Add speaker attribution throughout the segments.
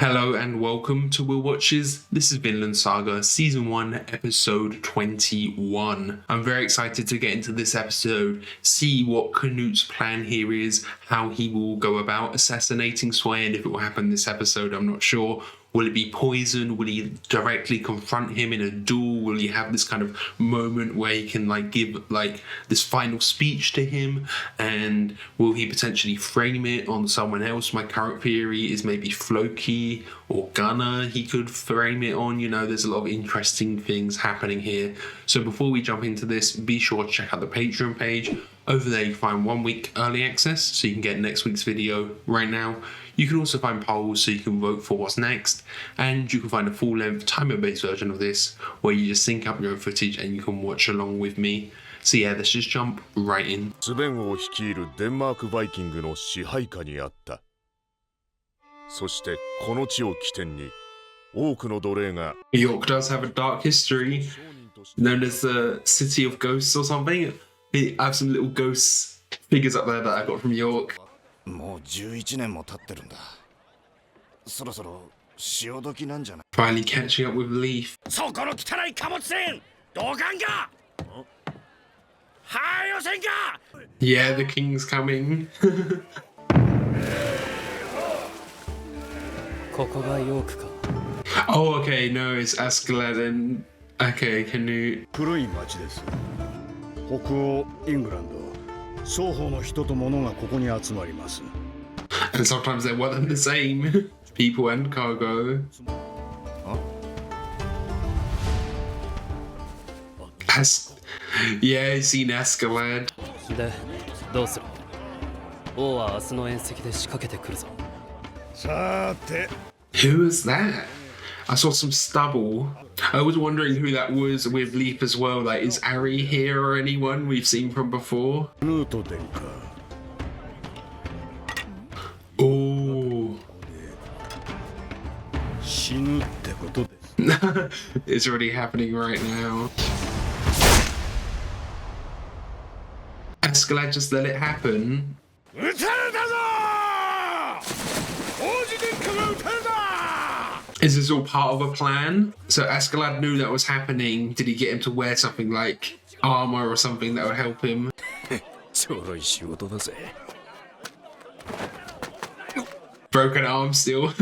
Speaker 1: Hello and welcome to Will Watches. This is Vinland Saga Season 1 Episode 21. I'm very excited to get into this episode, see what Knut's plan here is, how he will go about assassinating Sweyn. If it will happen this episode, I'm not sure. Will it be poison? Will he directly confront him in a duel? Will he have this kind of moment where he can give this final speech to him? And will he potentially frame it on someone else? My current theory is maybe Floki or Gunnar he could frame it on. You know, there's a lot of interesting things happening here. So before we jump into this, be sure to check out the Patreon page. Over there you can find 1 week early access so you can get next week's video right now. You can also find polls so you can vote for what's next, and you can find a full-length timer-based version of this where you just sync up your own footage and you can watch along with me. So yeah, let's just jump right in.
Speaker 2: Bjorn
Speaker 1: York does have a dark history, known as the City of Ghosts or something. I have some little ghost figures up there that I got from York. Finally catching up with Leaf. Yeah, the king's coming. Oh, okay, no, it's Askeladd and okay, Knut. And sometimes they're one and the same, people and cargo. Yeah, I've seen Askeladd. Who was that? I saw some stubble. I was wondering who that was with Leaf as well. Like, is Ari here or anyone we've seen from before? Oh. It's already happening right now. Askeladd just let it happen. Is this all part of a plan? So Askeladd knew that was happening. Did he get him to wear something like armor or something that would help him? Broken arm still.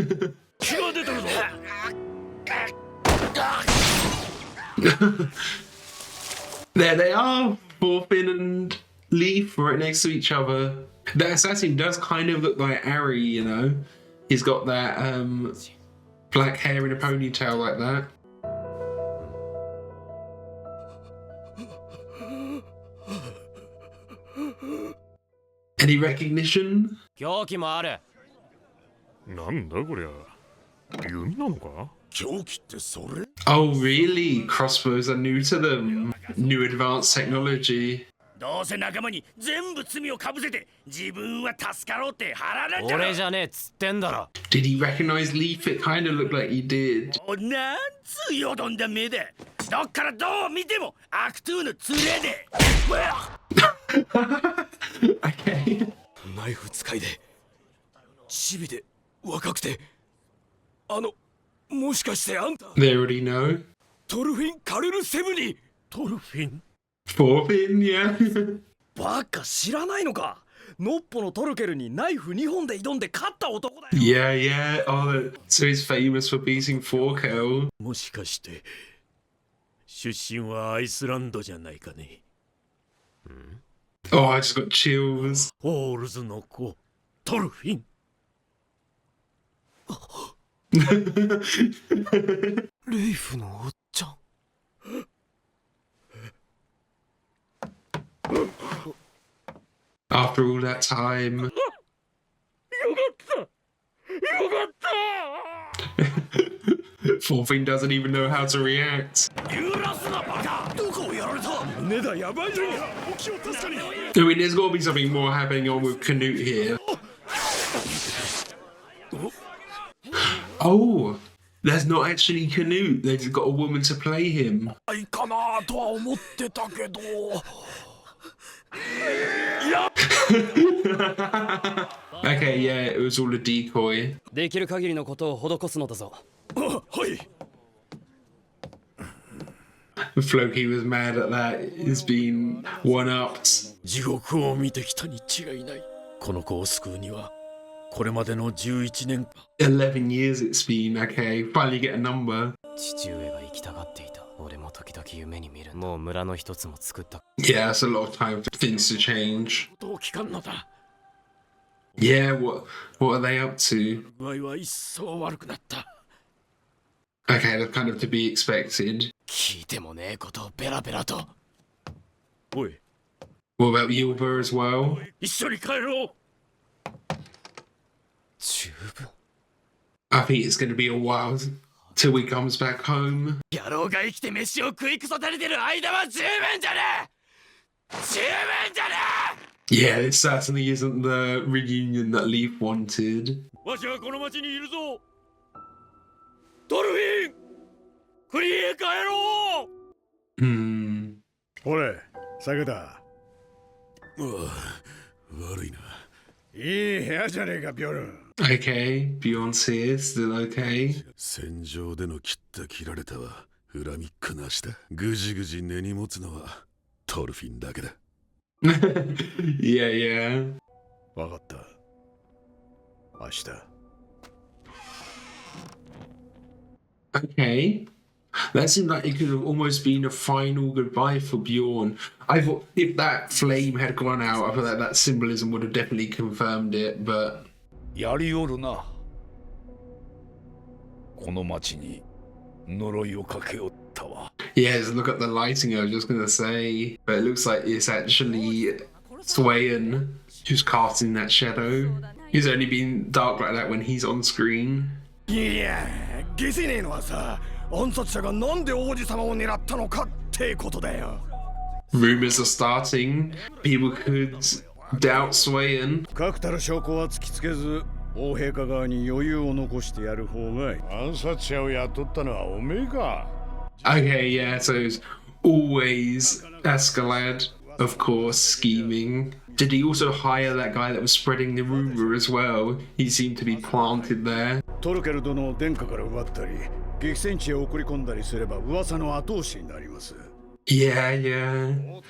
Speaker 1: There they are, Thorfinn and Leaf right next to each other. The assassin does kind of look like Ari, you know. He's got that black hair in a ponytail like that. Any recognition? Oh really? Crossbows are new to them. New advanced technology. Did he recognize Leaf? It kind of looked like he did. Okay. They already know. Thorfinn, yeah. Yeah. Oh, so he's famous for beating Thorkel. Oh, I just got chills. After all that time. Thorfinn doesn't even know how to react. I mean, there's got to be something more happening on with Knut here. Oh, there's not actually Knut. They've got a woman to play him. Okay, yeah, it was all a decoy.
Speaker 2: できる限りのことを施すのだぞ。
Speaker 3: はい。
Speaker 1: Floki was mad at that. He's been one-upped.
Speaker 3: 地獄を見てきたに違いない。この子を救うにはこれまでの11年。
Speaker 1: 11 years it's been. Okay, finally get a number.
Speaker 2: 父上が行きたがっていた。俺も時々夢に見る。もう村の一つも作った。
Speaker 1: Yeah, that's a lot of time for things to change.
Speaker 3: どう聞かんのだ。
Speaker 1: Yeah, what are they up to?
Speaker 3: 具合は一層悪くなった。
Speaker 1: Okay, that's kind of to be expected.
Speaker 3: 聞いてもねえことをベラベラと。おい。
Speaker 1: What about Yulva as well?
Speaker 3: 一緒に帰ろう。
Speaker 2: 十分。
Speaker 1: I think it's going to be a while till he comes back home.
Speaker 3: 野郎が生きて飯を食いくそたれてる間は十分じゃねえ。十分じゃねえ。
Speaker 1: Yeah, it certainly isn't the reunion that Leaf wanted.
Speaker 3: わしはこの町にいるぞ。ドルフィン、国へ帰ろう。
Speaker 4: ほれ、酒だ。
Speaker 3: 悪いな。
Speaker 4: いい部屋じゃねえか、ビョルン。
Speaker 1: Okay, Bjorn's here, still okay.
Speaker 5: 戦場での切った切られたは恨みっこなしだ。ぐじぐじ根に持つのはトルフィンだけだ。
Speaker 1: Yeah, yeah.
Speaker 4: わかった。明日。
Speaker 1: Okay. That seemed like it could have almost been a final goodbye for Bjorn. I thought if that flame had gone out, I thought that symbolism would have definitely confirmed it, but...
Speaker 6: やりおるな。この町に呪いをかけおったわ。
Speaker 1: Yeah, just look at the lighting, I was just going to say. But it looks like it's actually Swayan who's casting that shadow. He's only been dark like that when he's on screen.
Speaker 4: いや、ゲセねえのはさ、暗殺者がなんで王子様を狙ったのかってことだよ。
Speaker 1: Rumors are starting. People could doubt Swayan.
Speaker 4: 確たる証拠は突きつけず、王陛下側に余裕を残してやる方がいい。暗殺者を雇ったのはおめえか。
Speaker 1: Okay, yeah, so it's always Askeladd, of course, scheming. Did he also hire that guy that was spreading the rumor as well? He seemed to be planted there.
Speaker 4: トルケル殿を殿下から奪ったり、激戦地へ送り込んだりすれば噂の後押しになります。
Speaker 1: Yeah, yeah.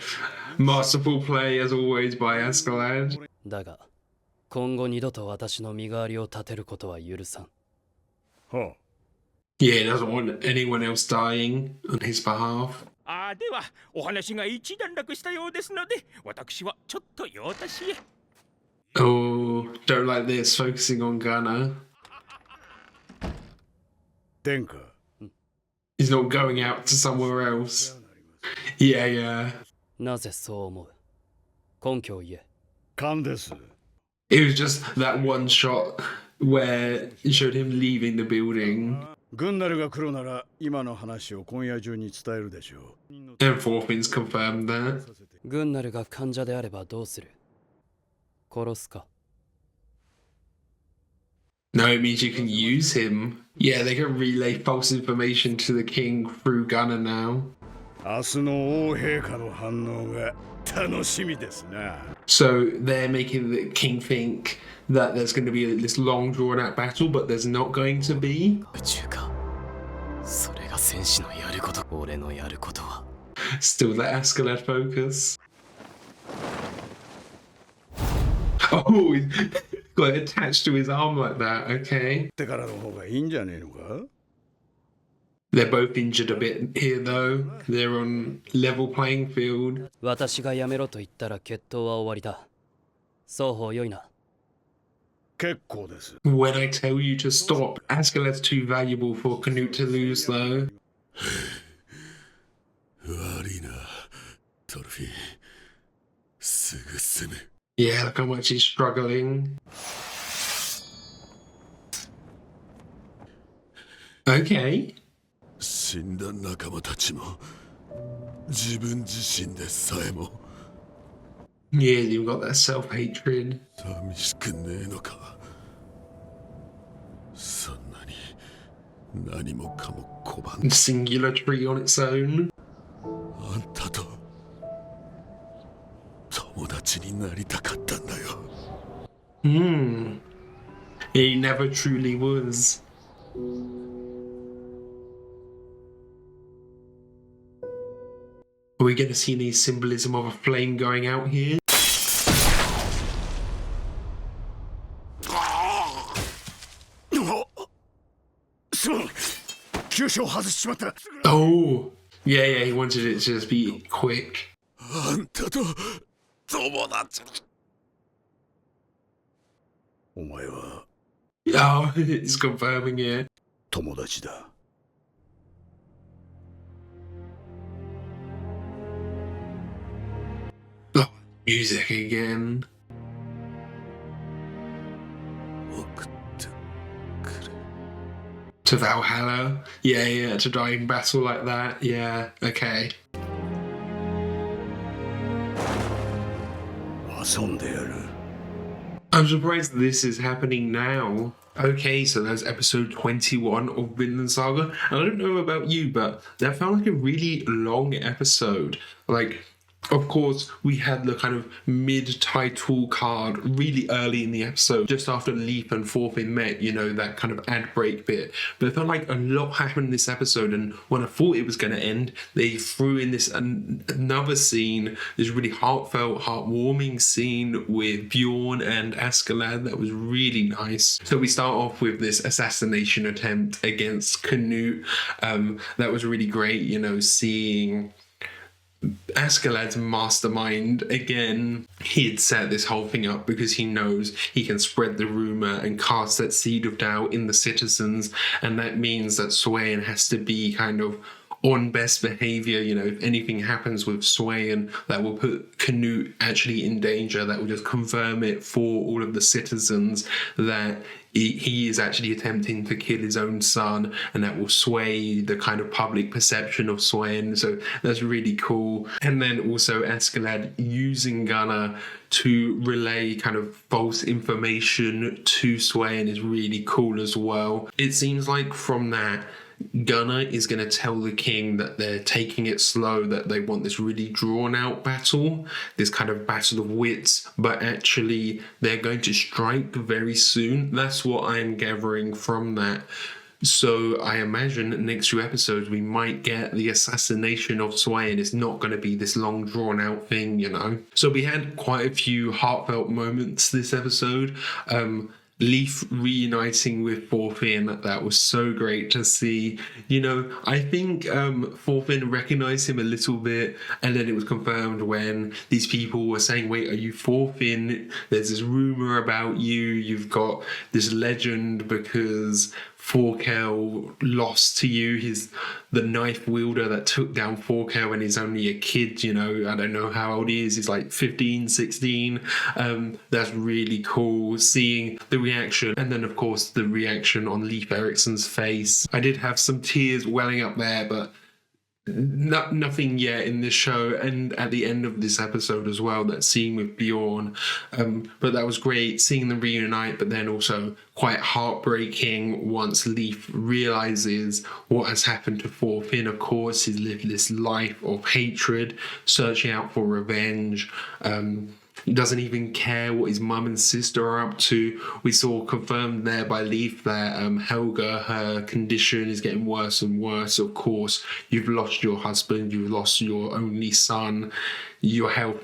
Speaker 1: Masterful play as always by Askeladd.
Speaker 2: だが、今後二度と私の身代わりを立てることは許さん。
Speaker 4: はあ。
Speaker 1: Yeah, he doesn't want anyone else dying on his behalf.
Speaker 3: ではお話が一段落したようですので、私はちょっと用足しへ。
Speaker 1: Oh, don't like this, focusing on Gunnar.
Speaker 4: 殿下。
Speaker 1: He's not going out to somewhere else. Yeah, yeah.
Speaker 2: なぜそう思う？根拠を言え。
Speaker 4: 勘です。
Speaker 1: It was just that one shot where it showed him leaving the building.
Speaker 4: グンナルが来るなら今の話を今夜中に伝えるでしょう。
Speaker 1: And Thorfinn's confirmed that.
Speaker 2: グンナルが患者であればどうする？殺すか？
Speaker 1: No, it means you can use him. Yeah, they can relay false information to the king through Gunnar now.
Speaker 4: 明日の王陛下の反応が楽しみですな。
Speaker 1: So they're making the king think that there's going to be this long drawn out battle, but there's not going to be.
Speaker 2: 宇宙か。それが戦士のやること。俺のやることは。
Speaker 1: Still the Askeladd focus. Oh, he's got it attached to his arm like that. Okay.
Speaker 4: ってからの方がいいんじゃねえのか？
Speaker 1: They're both injured a bit here, though. They're on level playing field.
Speaker 2: 私がやめろと言ったら決闘は終わりだ。双方良いな。
Speaker 4: 結構です。
Speaker 1: When I tell you to stop, Askeladd's too valuable for Canute to lose, though.
Speaker 5: 悪いな、トルフィン。すぐ済む。
Speaker 1: Yeah, look how much he's struggling. Okay.
Speaker 5: 死んだ仲間たちも自分自身でさえも
Speaker 1: Yeah, you've got that self-hatred.
Speaker 5: 寂しくねえのか。そんなに何もかも拒んで
Speaker 1: Singular tree on its own.
Speaker 5: あんたと共達になりたかったんだよ。
Speaker 1: He never truly was. Are we going to see any symbolism of a flame going out here?
Speaker 4: すまん、急所を外しちまった。
Speaker 1: Oh, yeah, he wanted it to just be quick.
Speaker 5: あんたと友達。
Speaker 4: お前は
Speaker 1: Oh, it's confirming it.
Speaker 4: 友達だ。
Speaker 1: Oh, music again.
Speaker 5: 送ってくれ。
Speaker 1: To Valhalla? Yeah, to die in battle like that. Yeah, okay.
Speaker 4: 遊んでやる。
Speaker 1: I'm surprised this is happening now. Okay, so that's episode 21 of Vinland Saga. And I don't know about you, but that felt like a really long episode. Like, of course, we had the kind of mid-title card really early in the episode, just after Leaf and Thorfinn met, you know, that kind of ad break bit. But it felt like a lot happened in this episode, and when I thought it was going to end, they threw in this another scene, this really heartfelt, heartwarming scene with Bjorn and Askeladd that was really nice. So we start off with this assassination attempt against Canute. That was really great, you know, seeing Askeladd's mastermind again. He had set this whole thing up because he knows he can spread the rumor and cast that seed of doubt in the citizens, and that means that Swain has to be kind of on best behavior. You know, if anything happens with Swain that will put Canute actually in danger, that will just confirm it for all of the citizens that he is actually attempting to kill his own son, and that will sway the kind of public perception of Swain. So that's really cool. And then also Askeladd using Gunnar to relay kind of false information to Swain is really cool as well. It seems like from that, Gunnar is going to tell the king that they're taking it slow, that they want this really drawn out battle, this kind of battle of wits, but actually they're going to strike very soon. That's what I'm gathering from that. So I imagine the next few episodes we might get the assassination of Swain. It's not going to be this long drawn out thing, you know. So we had quite a few heartfelt moments this episode. Leaf reuniting with Thorfinn, that was so great to see. You know, I think Thorfinn recognized him a little bit, and then it was confirmed when these people were saying, wait, are you Thorfinn? There's this rumor about you. You've got this legend because Thorkel lost to you. He's the knife wielder that took down Thorkel when he's only a kid, you know. I don't know how old he is. He's like 15, 16. That's really cool seeing the reaction. And then, of course, the reaction on Leif Erikson's face. I did have some tears welling up there, but nothing yet in this show, and at the end of this episode as well, that scene with Bjorn. But that was great seeing them reunite, but then also quite heartbreaking once Leif realizes what has happened to Thorfinn. Of course, he's lived this life of hatred, searching out for revenge. He doesn't even care what his mum and sister are up to. We saw confirmed there by Leif that Helga, her condition is getting worse and worse. Of course, you've lost your husband, you've lost your only son, your health,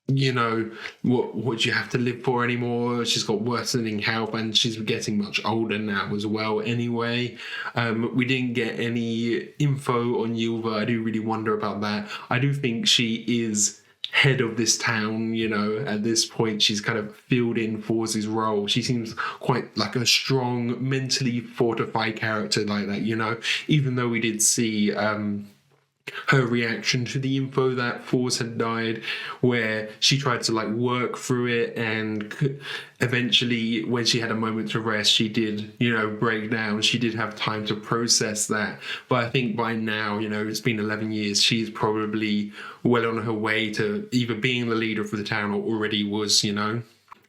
Speaker 1: you know, what do you have to live for anymore? She's got worsening health, and she's getting much older now as well anyway. We didn't get any info on Ylva. I do really wonder about that. I do think she is head of this town, you know. At this point she's kind of filled in Forz's role. She seems quite like a strong, mentally fortified character like that, you know, even though we did see her reaction to the info that Forz had died, where she tried to like work through it, and eventually when she had a moment to rest, she did, you know, break down. She did have time to process that. But I think by now, you know, it's been 11 years, she's probably well on her way to either being the leader for the town or already was, you know.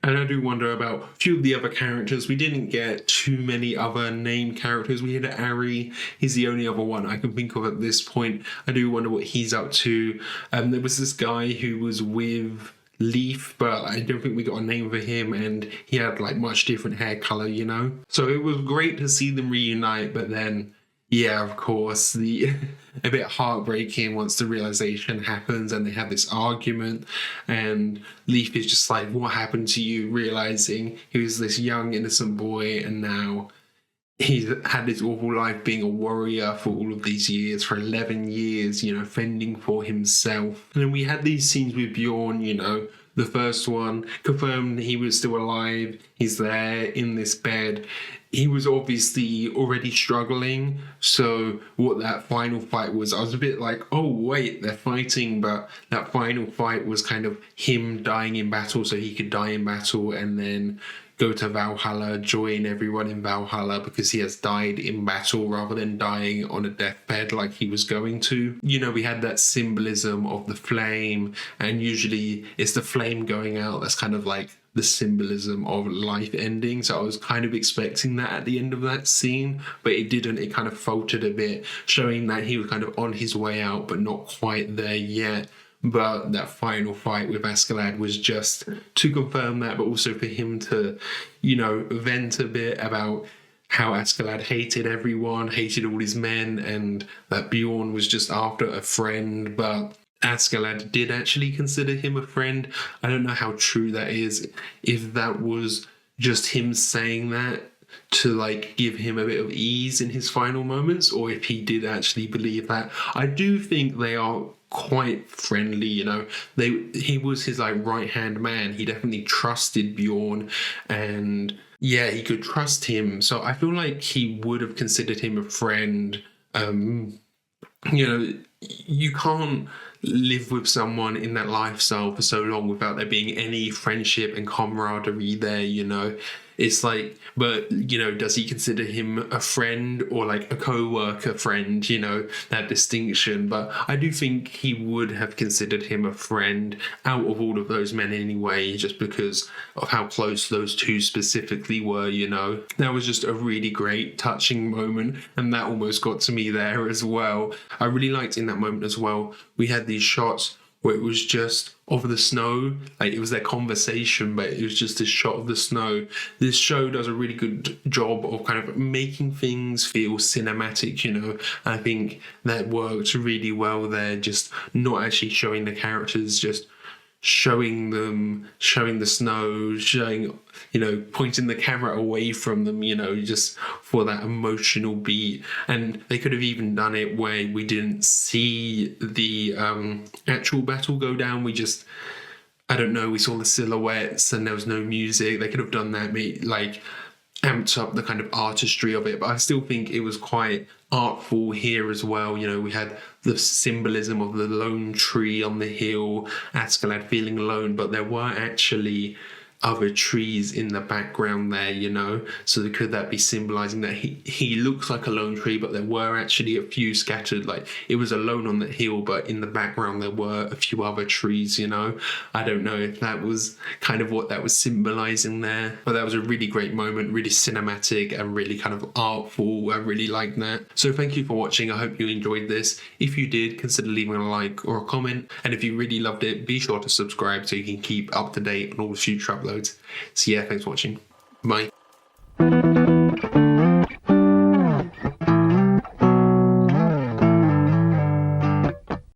Speaker 1: And I do wonder about a few of the other characters. We didn't get too many other named characters. We had Ari. He's the only other one I can think of at this point. I do wonder what he's up to. There was this guy who was with Leaf, but I don't think we got a name for him, and he had like much different hair color, you know? So it was great to see them reunite, but then, yeah, of course, the a bit heartbreaking once the realization happens and they have this argument, and Leaf is just like, what happened to you? Realizing he was this young, innocent boy, and now he's had this awful life being a warrior for all of these years, for 11 years, you know, fending for himself. And then we had these scenes with Bjorn, you know, the first one confirmed he was still alive. He's there in this bed. He was obviously already struggling. So what that final fight was, I was a bit like, oh wait, they're fighting, but that final fight was kind of him dying in battle so he could die in battle and then go to Valhalla, join everyone in Valhalla because he has died in battle rather than dying on a deathbed like he was going to. You know, we had that symbolism of the flame, and usually it's the flame going out that's kind of like the symbolism of life ending. So I was kind of expecting that at the end of that scene, but it didn't. It kind of faltered a bit, showing that he was kind of on his way out, but not quite there yet. But that final fight with Askeladd was just to confirm that, but also for him to, you know, vent a bit about how Askeladd hated everyone, hated all his men, and that Bjorn was just after a friend. But Askeladd did actually consider him a friend. I don't know how true that is, if that was just him saying that to like give him a bit of ease in his final moments, or if he did actually believe that. I do think they are quite friendly, you know. He was his like right hand man. He definitely trusted Bjorn, and yeah, he could trust him. So I feel like he would have considered him a friend. You know, you can't live with someone in that lifestyle for so long without there being any friendship and camaraderie there, you know. It's like, but, you know, does he consider him a friend or like a co-worker friend, you know, that distinction? But I do think he would have considered him a friend out of all of those men anyway, just because of how close those two specifically were, you know. That was just a really great, touching moment, and that almost got to me there as well. I really liked in that moment as well, we had these shots where it was just of the snow, like it was their conversation, but it was just this shot of the snow. This show does a really good job of kind of making things feel cinematic, you know. I think that worked really well there, just not actually showing the characters, just showing them, showing the snow, showing, you know, pointing the camera away from them, you know, just for that emotional beat. And they could have even done it where we didn't see the actual battle go down. We just, I don't know, we saw the silhouettes and there was no music. They could have done that, like amped up the kind of artistry of it, but I still think it was quite artful here as well. You know, we had the symbolism of the lone tree on the hill, Askeladd feeling alone, but there were actually other trees in the background there, you know. So could that be symbolizing that he looks like a lone tree, but there were actually a few scattered, like it was alone on the hill, but in the background there were a few other trees, you know. I don't know if that was kind of what that was symbolizing there, but that was a really great moment, really cinematic and really kind of artful. I really liked that. So thank you for watching. I hope you enjoyed this. If you did, consider leaving a like or a comment, and if you really loved it, be sure to subscribe so you can keep up to date on all the future uploads. So yeah, thanks for watching. Bye.